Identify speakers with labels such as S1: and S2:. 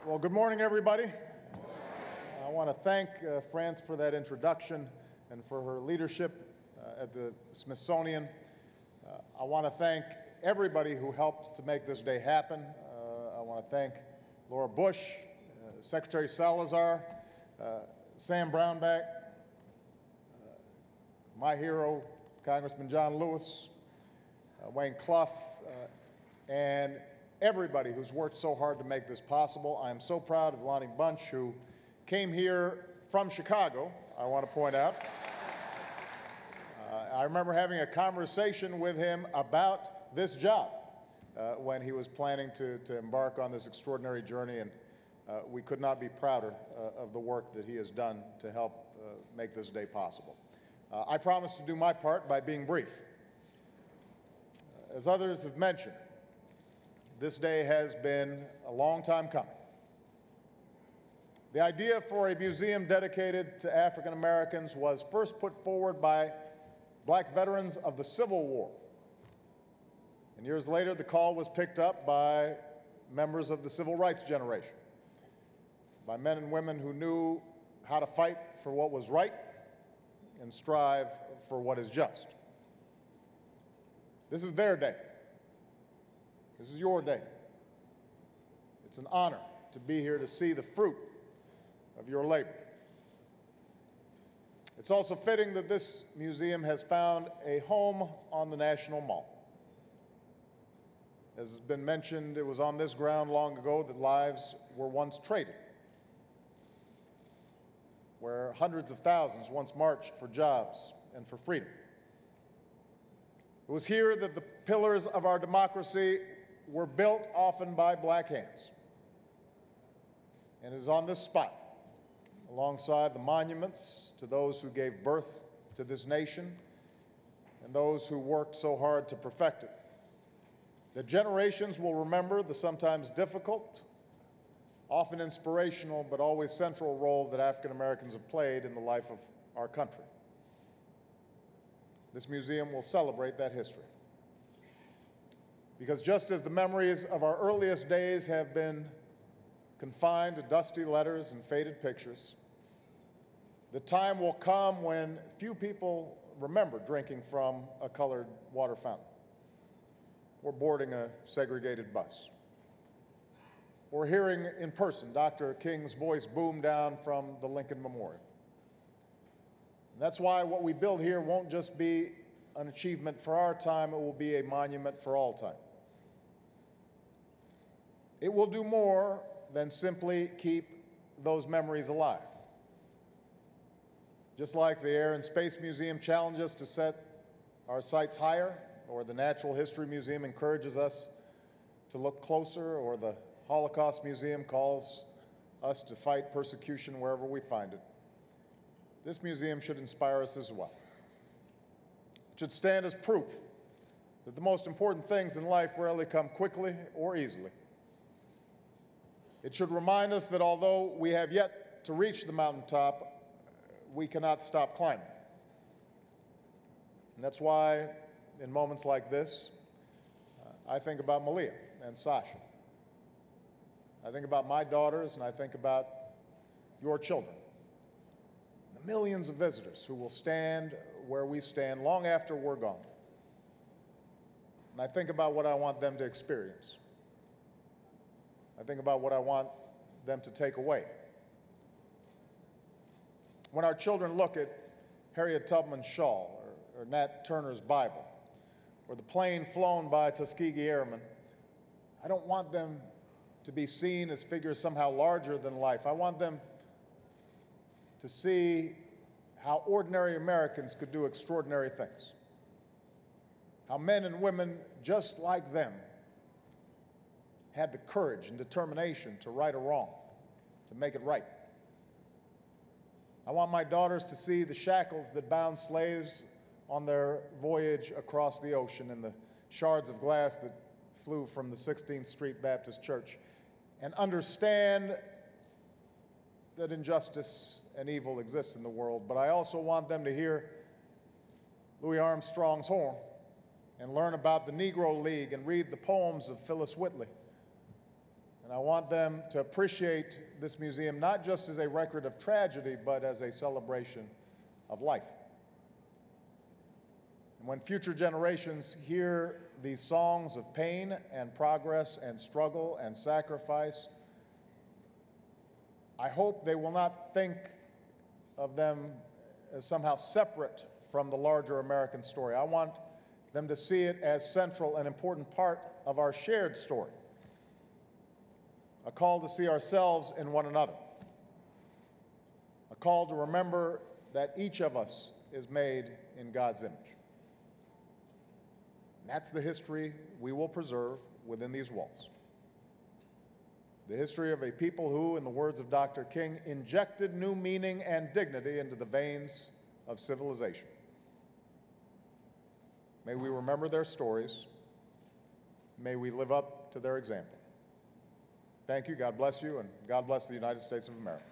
S1: Well, good morning, everybody. I want to thank France for that introduction and for her leadership at the Smithsonian. I want to thank everybody who helped to make this day happen. I want to thank Laura Bush, Secretary Salazar, Sam Brownback, my hero, Congressman John Lewis, Wayne Clough, and everybody who's worked so hard to make this possible. I am so proud of Lonnie Bunch, who came here from Chicago, I want to point out. I remember having a conversation with him about this job when he was planning to embark on this extraordinary journey, and we could not be prouder of the work that he has done to help make this day possible. I promise to do my part by being brief. As others have mentioned, this day has been a long time coming. The idea for a museum dedicated to African Americans was first put forward by black veterans of the Civil War. And years later, the call was picked up by members of the civil rights generation, by men and women who knew how to fight for what was right and strive for what is just. This is their day. This is your day. It's an honor to be here to see the fruit of your labor. It's also fitting that this museum has found a home on the National Mall. As has been mentioned, it was on this ground long ago that lives were once traded, where hundreds of thousands once marched for jobs and for freedom. It was here that the pillars of our democracy were built often by black hands. And it is on this spot, alongside the monuments to those who gave birth to this nation and those who worked so hard to perfect it, that generations will remember the sometimes difficult, often inspirational, but always central role that African Americans have played in the life of our country. This museum will celebrate that history. Because just as the memories of our earliest days have been confined to dusty letters and faded pictures, the time will come when few people remember drinking from a colored water fountain, or boarding a segregated bus, or hearing in person Dr. King's voice boom down from the Lincoln Memorial. And that's why what we build here won't just be an achievement for our time, it will be a monument for all time. It will do more than simply keep those memories alive. Just like the Air and Space Museum challenges us to set our sights higher, or the Natural History Museum encourages us to look closer, or the Holocaust Museum calls us to fight persecution wherever we find it, this museum should inspire us as well. It should stand as proof that the most important things in life rarely come quickly or easily. It should remind us that although we have yet to reach the mountaintop, we cannot stop climbing. And that's why, in moments like this, I think about Malia and Sasha. I think about my daughters, and I think about your children. The millions of visitors who will stand where we stand long after we're gone. And I think about what I want them to experience. I think about what I want them to take away. When our children look at Harriet Tubman's shawl, or Nat Turner's Bible, or the plane flown by Tuskegee Airmen, I don't want them to be seen as figures somehow larger than life. I want them to see how ordinary Americans could do extraordinary things. How men and women just like them had the courage and determination to right a wrong, to make it right. I want my daughters to see the shackles that bound slaves on their voyage across the ocean and the shards of glass that flew from the 16th Street Baptist Church, and understand that injustice and evil exists in the world. But I also want them to hear Louis Armstrong's horn and learn about the Negro League and read the poems of Phyllis Whitley And I want them to appreciate this museum not just as a record of tragedy, but as a celebration of life. And when future generations hear these songs of pain and progress and struggle and sacrifice, I hope they will not think of them as somehow separate from the larger American story. I want them to see it as central and important part of our shared story, a call to see ourselves in one another, a call to remember that each of us is made in God's image. And that's the history we will preserve within these walls. The history of a people who, in the words of Dr. King, injected new meaning and dignity into the veins of civilization. May we remember their stories. May we live up to their example. Thank you. God bless you, and God bless the United States of America.